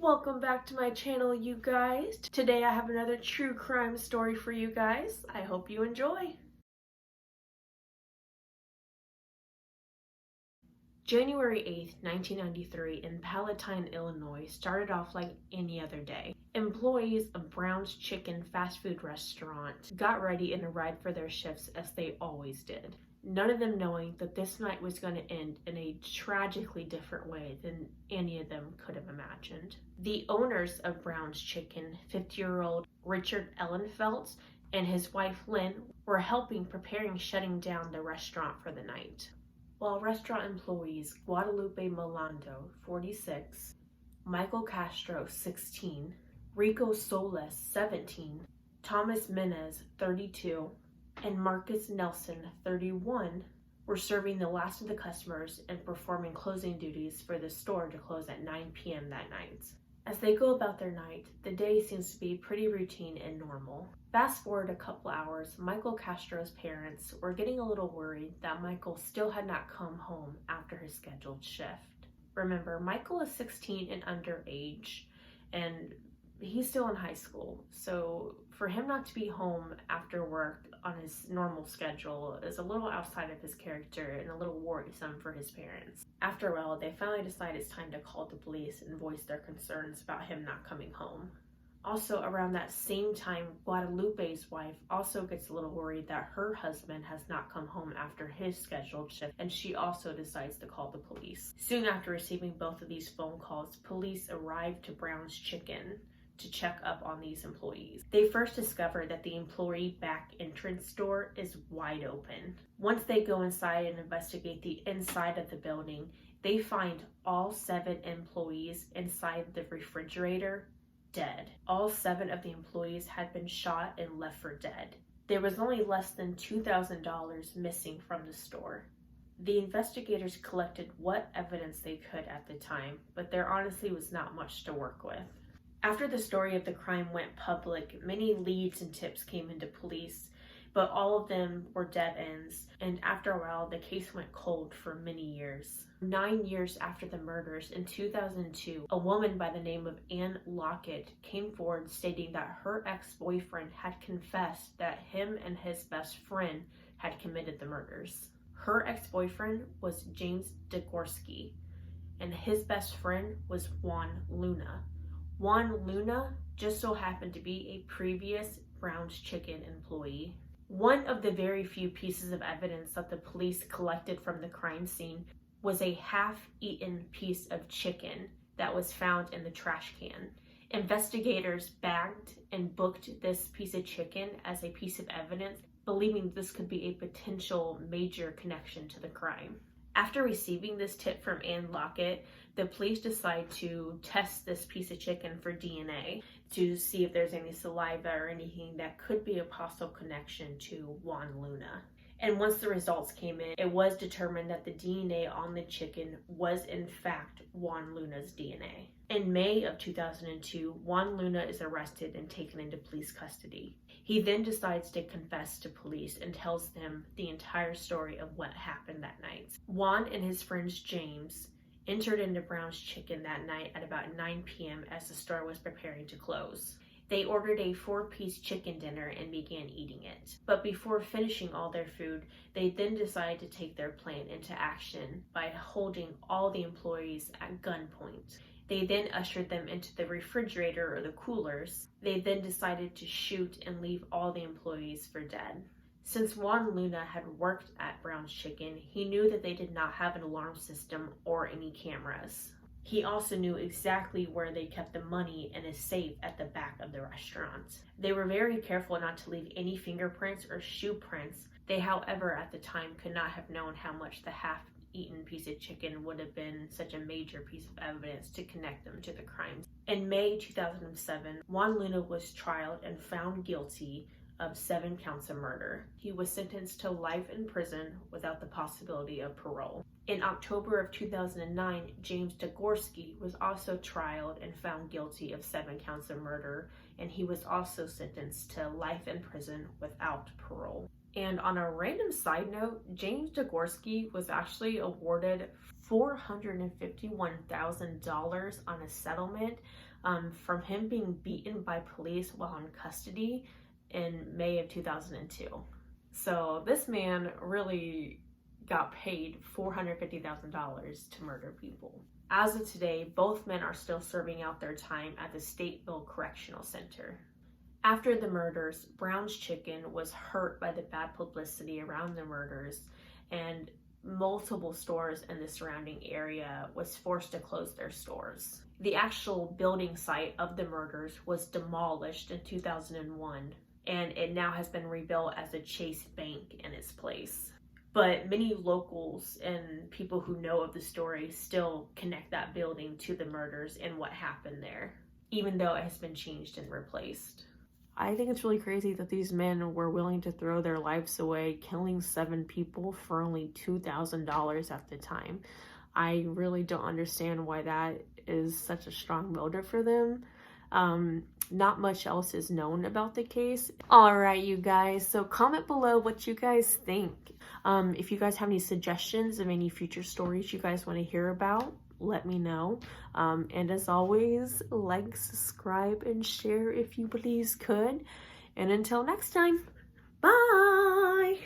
Welcome back to my channel, you guys. Today I have another true crime story for you guys. I hope you enjoy. January 8th, 1993 in Palatine, Illinois started off like any other day. Employees of Brown's Chicken fast food restaurant got ready and arrived for their shifts as they always did. None of them knowing that this night was going to end in a tragically different way than any of them could have imagined. The owners of Brown's Chicken, 50-year-old Richard Ellenfelt and his wife Lynn, were helping preparing shutting down the restaurant for the night. While restaurant employees Guadalupe Molando, 46, Michael Castro, 16, Rico Solis, 17, Thomas Menez, 32, and Marcus Nelson, 31, were serving the last of the customers and performing closing duties for the store to close at 9 p.m. that night. As they go about their night, the day seems to be pretty routine and normal. Fast forward a couple hours, Michael Castro's parents were getting a little worried that Michael still had not come home after his scheduled shift. Remember, Michael is 16 and underage, and he's still in high school, so for him not to be home after work on his normal schedule is a little outside of his character and a little worrisome for his parents. After a while, they finally decide it's time to call the police and voice their concerns about him not coming home. Also, around that same time, Guadalupe's wife also gets a little worried that her husband has not come home after his scheduled shift, and she also decides to call the police. Soon after receiving both of these phone calls, police arrive to Brown's Chicken to check up on these employees. They first discover that the employee back entrance door is wide open. Once they go inside and investigate the inside of the building, they find all 7 employees inside the refrigerator dead. All 7 of the employees had been shot and left for dead. There was only less than $2,000 missing from the store. The investigators collected what evidence they could at the time, but there honestly was not much to work with. After the story of the crime went public, many leads and tips came into police, but all of them were dead ends, and after a while, the case went cold for many years. 9 years after the murders, in 2002, a woman by the name of Ann Lockett came forward stating that her ex-boyfriend had confessed that him and his best friend had committed the murders. Her ex-boyfriend was James Degorski, and his best friend was Juan Luna. Juan Luna just so happened to be a previous Brown's Chicken employee. One of the very few pieces of evidence that the police collected from the crime scene was a half-eaten piece of chicken that was found in the trash can. Investigators bagged and booked this piece of chicken as a piece of evidence, believing this could be a potential major connection to the crime. After receiving this tip from Ann Lockett, the police decide to test this piece of chicken for DNA to see if there's any saliva or anything that could be a possible connection to Juan Luna. And once the results came in, it was determined that the DNA on the chicken was in fact Juan Luna's DNA. In May of 2002, Juan Luna is arrested and taken into police custody. He then decides to confess to police and tells them the entire story of what happened that night. Juan and his friends James entered into Brown's Chicken that night at about 9 p.m. as the store was preparing to close. They ordered a 4-piece chicken dinner and began eating it. But before finishing all their food, they then decided to take their plan into action by holding all the employees at gunpoint. They then ushered them into the refrigerator or the coolers. They then decided to shoot and leave all the employees for dead. Since Juan Luna had worked at Brown's Chicken, he knew that they did not have an alarm system or any cameras. He also knew exactly where they kept the money in a safe at the back of the restaurant. They were very careful not to leave any fingerprints or shoe prints. They, however, at the time could not have known how much the half-eaten piece of chicken would have been such a major piece of evidence to connect them to the crimes. In May 2007, Juan Luna was tried and found guilty of 7 counts of murder. He was sentenced to life in prison without the possibility of parole. In October of 2009, James Degorski was also tried and found guilty of 7 counts of murder, and he was also sentenced to life in prison without parole. And on a random side note, James Degorski was actually awarded $451,000 on a settlement from him being beaten by police while in custody in May of 2002. So this man really got paid $450,000 to murder people. As of today, both men are still serving out their time at the Stateville Correctional Center. After the murders, Brown's Chicken was hurt by the bad publicity around the murders, and multiple stores in the surrounding area was forced to close their stores. The actual building site of the murders was demolished in 2001, and it now has been rebuilt as a Chase Bank in its place. But many locals and people who know of the story still connect that building to the murders and what happened there, even though it has been changed and replaced. I think it's really crazy that these men were willing to throw their lives away, killing 7 people for only $2,000 at the time. I really don't understand why that is such a strong motive for them. Not much else is known about the case. Alright, you guys, so comment below what you guys think. If you guys have any suggestions of any future stories you guys want to hear about, let me know. And as always, like, subscribe, and share if you please could. And until next time, bye!